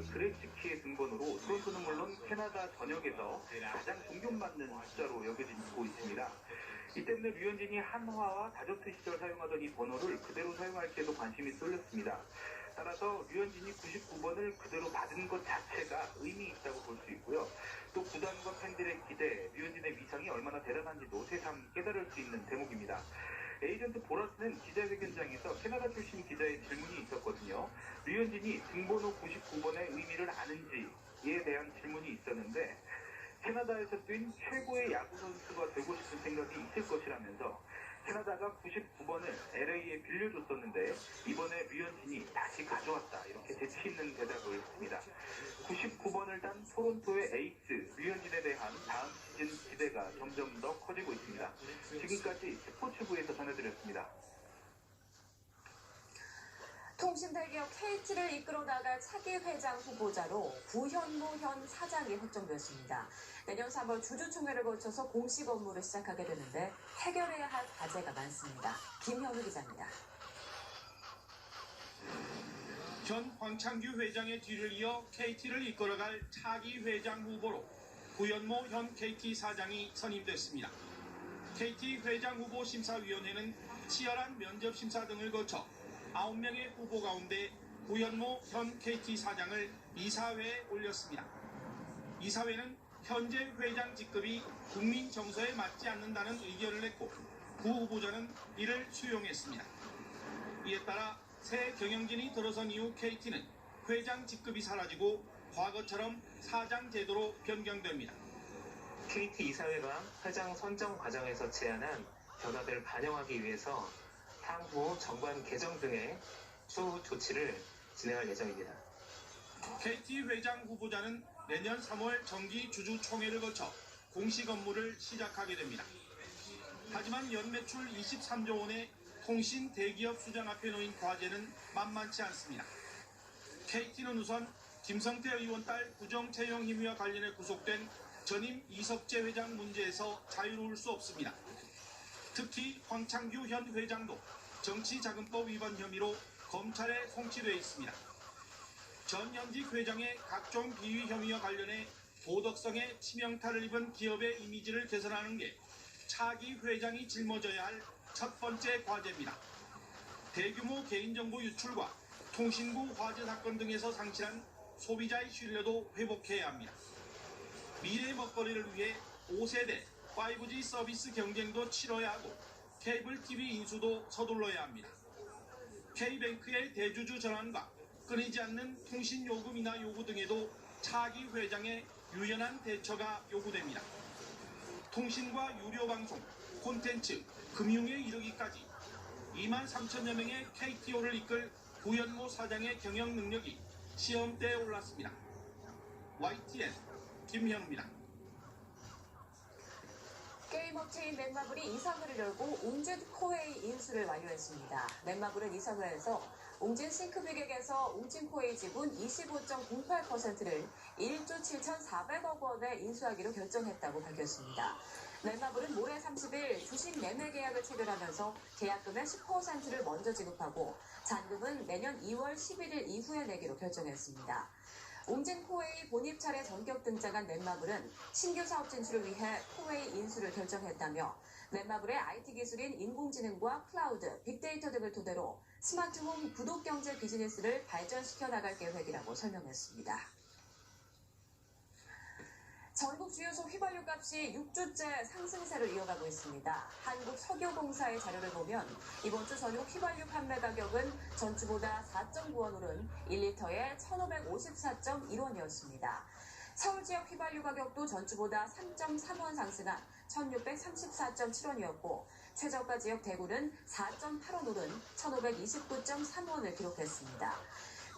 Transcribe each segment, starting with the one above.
시절 그레츠키의 등번호로 토론토는 물론 캐나다 전역에서 가장 존경받는 숫자로 여겨지고 있습니다. 이 때문에 류현진이 한화와 다저트 시절 사용하던 이 번호를 그대로 사용할지에도 관심이 쏠렸습니다. 따라서 류현진이 99번을 그대로 받은 것 자체가 의미 있다고 볼 수 있고요. 또 구단과 팬들의 기대, 류현진의 위상이 얼마나 대단한지도 새삼 깨달을 수 있는 대목입니다. 에이전트 보라스는 기자회견장에서 캐나다 출신 기자의 질문이 있었거든요. 류현진이 등번호 99번의 의미를 아는지에 대한 질문이 있었는데 캐나다에서 뛴 최고의 야구 선수가 되고 싶은 생각이 있을 것이라면서 캐나다가 99번을 LA에 빌려줬었는데 이번에 류현진이 다시 가져왔다, 이렇게 재치 있는 대답을 했습니다. 99번을 딴 토론토의 에이스 류현진에 대한 다음 시즌 기대가 점점 더 커지고 있습니다. 지금까지 스포츠부에서 전해드렸습니다. 통신대기업 KT를 이끌어 나갈 차기 회장 후보자로 구현모 현 사장이 확정되었습니다. 내년 3월 주주총회를 거쳐서 공식 업무를 시작하게 되는데 해결해야 할 과제가 많습니다. 김현우 기자입니다. 현 황창규 회장의 뒤를 이어 KT를 이끌어갈 차기 회장 후보로 구현모 현 KT 사장이 선임됐습니다. KT 회장 후보 심사위원회는 치열한 면접 심사 등을 거쳐 9명의 후보 가운데 구현모 현 KT 사장을 이사회에 올렸습니다. 이사회는 현재 회장 직급이 국민 정서에 맞지 않는다는 의견을 냈고 구 후보자는 이를 수용했습니다. 이에 따라 새 경영진이 들어선 이후 KT는 회장 직급이 사라지고 과거처럼 사장 제도로 변경됩니다. KT 이사회가 회장 선정 과정에서 제안한 변화들을 반영하기 위해서 향후 정관 개정 등의 추후 조치를 진행할 예정입니다. KT 회장 후보자는 내년 3월 정기 주주총회를 거쳐 공식 업무를 시작하게 됩니다. 하지만 연매출 23조 원의 통신 대기업 수장 앞에 놓인 과제는 만만치 않습니다. KT는 우선 김성태 의원 딸 구정채용 혐의와 관련해 구속된 전임 이석재 회장 문제에서 자유로울 수 없습니다. 특히 황창규 현 회장도 정치자금법 위반 혐의로 검찰에 송치돼 있습니다. 전 현직 회장의 각종 비위 혐의와 관련해 도덕성에 치명타를 입은 기업의 이미지를 개선하는 게 차기 회장이 짊어져야 할 첫 번째 과제입니다. 대규모 개인정보 유출과 통신부 화재 사건 등에서 상실한 소비자의 신뢰도 회복해야 합니다. 미래의 먹거리를 위해 5세대 5G 서비스 경쟁도 치러야 하고 케이블 TV 인수도 서둘러야 합니다. K뱅크의 대주주 전환과 끊이지 않는 통신 요금이나 요구 등에도 차기 회장의 유연한 대처가 요구됩니다. 통신과 유료방송, 콘텐츠, 금융에 이르기까지 2만 3천여 명의 KTO를 이끌 구현모 사장의 경영 능력이 시험대에 올랐습니다. YTN 김현우입니다. 게임 업체인 넷마블이 이사회를 열고 웅진 코웨이 인수를 완료했습니다. 넷마블은 이사회에서 웅진 싱크빅에게서 웅진 코웨이 지분 25.08%를 1조 7,400억 원에 인수하기로 결정했다고 밝혔습니다. 넷마블은 모레 30일 주식 매매 계약을 체결하면서 계약금의 10%를 먼저 지급하고 잔금은 내년 2월 11일 이후에 내기로 결정했습니다. 웅진 코웨이 본입 차례 전격 등장한 넷마블은 신규 사업 진출을 위해 코웨이 인수를 결정했다며 넷마블의 IT 기술인 인공지능과 클라우드, 빅데이터 등을 토대로 스마트홈 구독 경제 비즈니스를 발전시켜 나갈 계획이라고 설명했습니다. 전국 주요소 휘발유 값이 6주째 상승세를 이어가고 있습니다. 한국석유공사의 자료를 보면 이번 주 전국 휘발유 판매 가격은 전주보다 4.9원 오른 1리터에 1,554.1원이었습니다. 서울 지역 휘발유 가격도 전주보다 3.3원 상승한 1,614.7원이었고 최저가 지역 대구는 4.8원 오른 1,529.3원을 기록했습니다.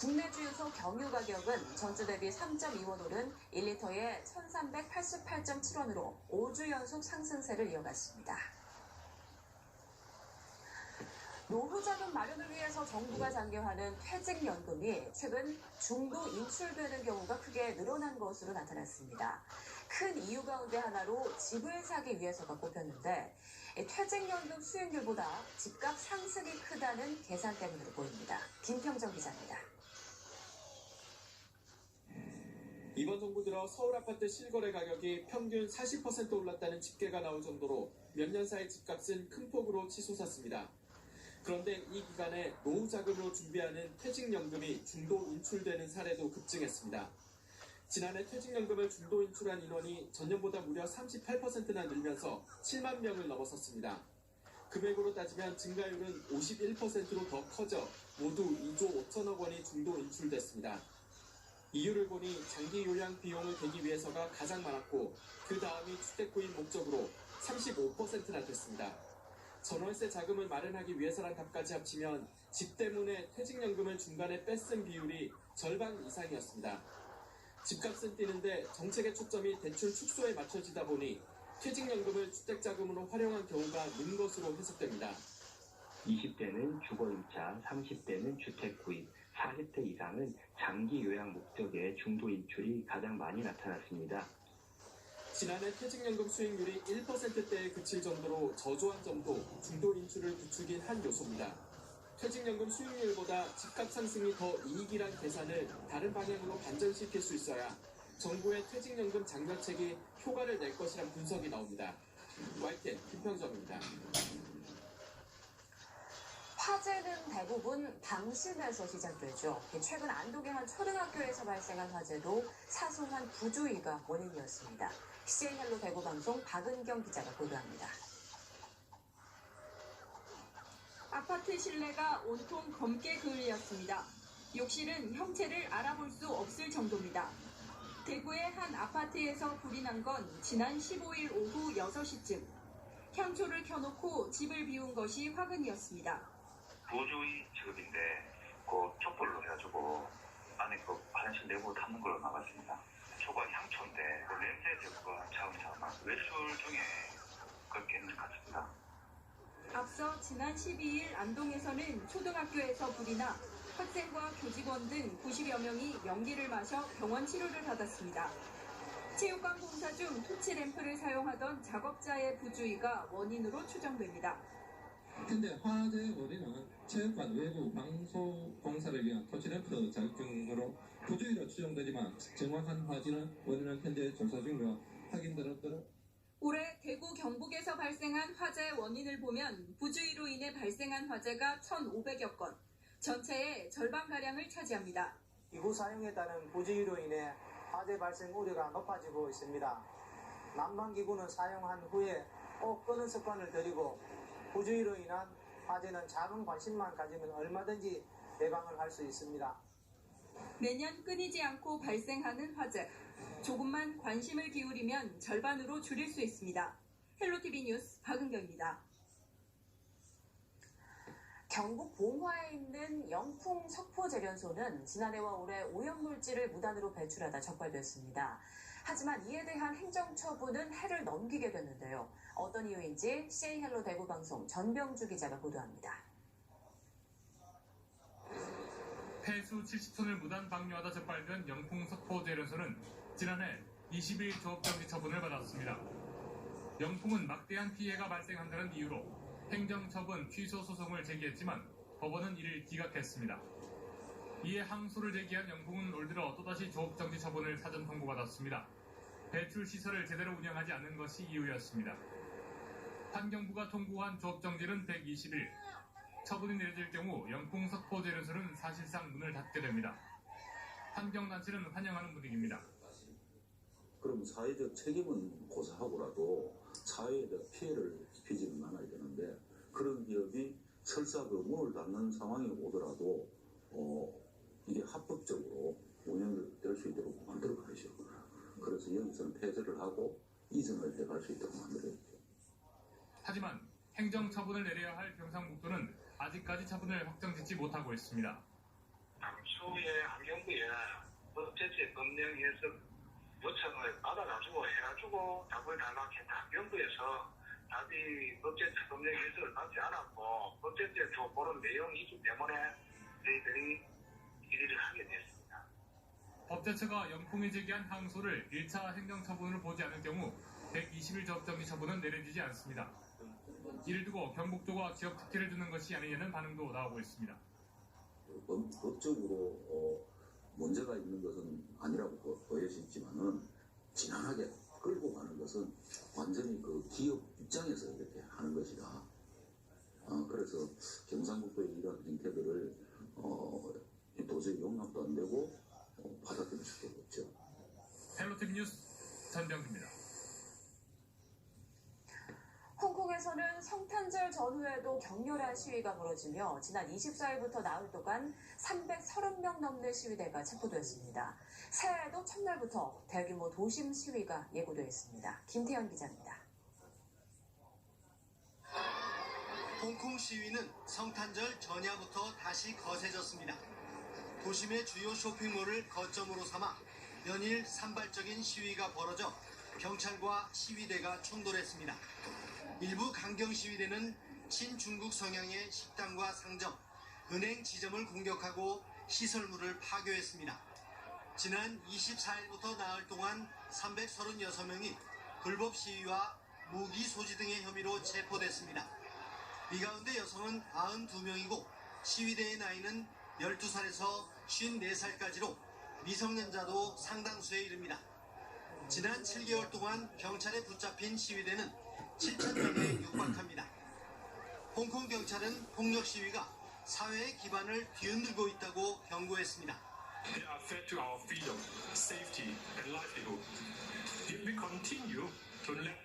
국내 주유소 경유 가격은 전주 대비 3.2원 오른 1리터에 1,388.7원으로 5주 연속 상승세를 이어갔습니다. 노후자금 마련을 위해서 정부가 장려하는 퇴직연금이 최근 중도 인출되는 경우가 크게 늘어난 것으로 나타났습니다. 큰 이유 가운데 하나로 집을 사기 위해서가 꼽혔는데 퇴직연금 수익률보다 집값 상승이 크다는 계산 때문으로 보입니다. 김평정 기자입니다. 정부 들어 서울 아파트 실거래 가격이 평균 40% 올랐다는 집계가 나올 정도로 몇 년 사이 집값은 큰 폭으로 치솟았습니다. 그런데 이 기간에 노후 자금으로 준비하는 퇴직연금이 중도 인출되는 사례도 급증했습니다. 지난해 퇴직연금을 중도 인출한 인원이 전년보다 무려 38%나 늘면서 7만 명을 넘어섰습니다. 금액으로 따지면 증가율은 51%로 더 커져 모두 2조 5천억 원이 중도 인출됐습니다. 이유를 보니 장기 요양 비용을 대기 위해서가 가장 많았고 그 다음이 주택 구입 목적으로 35%나 됐습니다. 전월세 자금을 마련하기 위해서란 값까지 합치면 집 때문에 퇴직연금을 중간에 뺐은 비율이 절반 이상이었습니다. 집값은 뛰는데 정책의 초점이 대출 축소에 맞춰지다 보니 퇴직연금을 주택자금으로 활용한 경우가 는 것으로 해석됩니다. 20대는 주거임차, 30대는 주택 구입, 40대 이상은 장기 요양 목적의 중도 인출이 가장 많이 나타났습니다. 지난해 퇴직연금 수익률이 1%대에 그칠 정도로 저조한 점도 중도 인출을 부추긴 한 요소입니다. 퇴직연금 수익률보다 집값 상승이 더 이익이란 계산을 다른 방향으로 반전시킬 수 있어야 정부의 퇴직연금 장려책이 효과를 낼 것이란 분석이 나옵니다. YTN 김평정입니다. 화재는 대부분 방심에서 시작되죠. 최근 안동의 한 초등학교에서 발생한 화재도 사소한 부주의가 원인이었습니다. CN헬로 대구방송 박은경 기자가 보도합니다. 아파트 실내가 온통 검게 그을렸습니다. 욕실은 형체를 알아볼 수 없을 정도입니다. 대구의 한 아파트에서 불이 난 건 지난 15일 오후 6시쯤. 향초를 켜놓고 집을 비운 것이 화근이었습니다. 부주의 직업인데 그 촛불로 해가지고 안에 그 화장실 내부 탔는 걸로 나갔습니다. 초가 향초인데 그 냄새 제거가 차음차음 외출 중에 그렇게 했는 것 같습니다. 앞서 지난 12일 안동에서는 초등학교에서 불이 나 학생과 교직원 등 90여 명이 연기를 마셔 병원 치료를 받았습니다. 체육관 공사 중 토치 램프를 사용하던 작업자의 부주의가 원인으로 추정됩니다. 근데 화재의 원인은 체육관 외부 방수 공사를 위한 토치램프 작업 중으로 부주의로 추정되지만 정확한 원인은 현재 조사 중이며 확인되도록. 올해 대구 경북에서 발생한 화재의 원인을 보면 부주의로 인해 발생한 화재가 1,500여 건, 전체의 절반가량을 차지합니다. 기구 사용에 따른 부주의로 인해 화재 발생 우려가 높아지고 있습니다. 난방기구는 사용한 후에 꼭 끄는 습관을 들이고 부주의로 인한 화재는 작은 관심만 가지면 얼마든지 예방을 할 수 있습니다. 매년 끊이지 않고 발생하는 화재. 조금만 관심을 기울이면 절반으로 줄일 수 있습니다. 헬로티비 뉴스 박은경입니다. 경북 봉화에 있는 영풍 석포재련소는 지난해와 올해 오염물질을 무단으로 배출하다 적발됐습니다. 하지만 이에 대한 행정처분은 해를 넘기게 됐는데요. 어떤 이유인지 CN헬로 대구방송 전병주 기자가 보도합니다. 폐수 70톤을 무단 방류하다 적발된 영풍 석포재련소는 지난해 20일 조업정지 처분을 받았습니다. 영풍은 막대한 피해가 발생한다는 이유로 행정처분 취소 소송을 제기했지만 법원은 이를 기각했습니다. 이에 항소를 제기한 영풍은 올 들어 또다시 조업정지 처분을 사전 통보받았습니다. 배출시설을 제대로 운영하지 않는 것이 이유였습니다. 환경부가 통보한 조업정지는 120일. 처분이 내려질 경우 영풍 석포재련소는 사실상 문을 닫게 됩니다. 환경단체는 환영하는 분위기입니다. 그럼 사회적 책임은 고사하고라도 사회에 대한 피해를 입히지는 않아야 되는데 그런 기업이 설사 그 문을 닫는 상황이 오더라도 이게 합법적으로 운영될 수 있도록 만들어 가야죠. 그래서 여기서는 폐쇄를 하고 이전을 해갈 수 있도록 만들어야죠. 하지만 행정처분을 내려야 할 경상북도는 아직까지 처분을 확정짓지 못하고 있습니다. 당초에 환경부에 법제재 법령 해석 요청을 받아가지고 해가지고 답을 달라고 했는데 환경부에서 답이 법제재 법령 해석을 받지 않았고 법제재 보는 내용이기 때문에 저희들이 일을 하게 됐습니다. 법제처가 영풍이 제기한 항소를 1차 행정처분으로 보지 않을 경우 120일 조업정지 처분은 내려지지 않습니다. 이를 두고 경북도가 지역 특혜를 주는 것이 아니냐는 반응도 나오고 있습니다. 법적으로 문제가 있는 것은 아니라고 보여지지만 진한하게 끌고 가는 것은 완전히 그 기업 입장에서 이렇게 하는 것이다. 그래서 경상북도의 이런 행태들을 도저히 용납도 안 되고 받아들일 수도 없죠. 헬로티비 뉴스 전병기입니다. 홍콩에서는 성탄절 전후에도 격렬한 시위가 벌어지며 지난 24일부터 나흘 동안 330명 넘는 시위대가 체포됐습니다. 새해에도 첫날부터 대규모 도심 시위가 예고되어 있습니다. 김태현 기자입니다. 홍콩 시위는 성탄절 전야부터 다시 거세졌습니다. 도심의 주요 쇼핑몰을 거점으로 삼아 연일 산발적인 시위가 벌어져 경찰과 시위대가 충돌했습니다. 일부 강경 시위대는 친중국 성향의 식당과 상점, 은행 지점을 공격하고 시설물을 파괴했습니다. 지난 24일부터 나흘 동안 336명이 불법 시위와 무기 소지 등의 혐의로 체포됐습니다. 이 가운데 여성은 92명이고 시위대의 나이는 12살에서 54살까지로 미성년자도 상당수에 이릅니다. 지난 7개월 동안 경찰에 붙잡힌 시위대는 7,000명에 육박합니다. 홍콩 경찰은 폭력 시위가 사회의 기반을 뒤흔들고 있다고 경고했습니다. They are threat to our freedom, safety, and livelihood. If we continue to let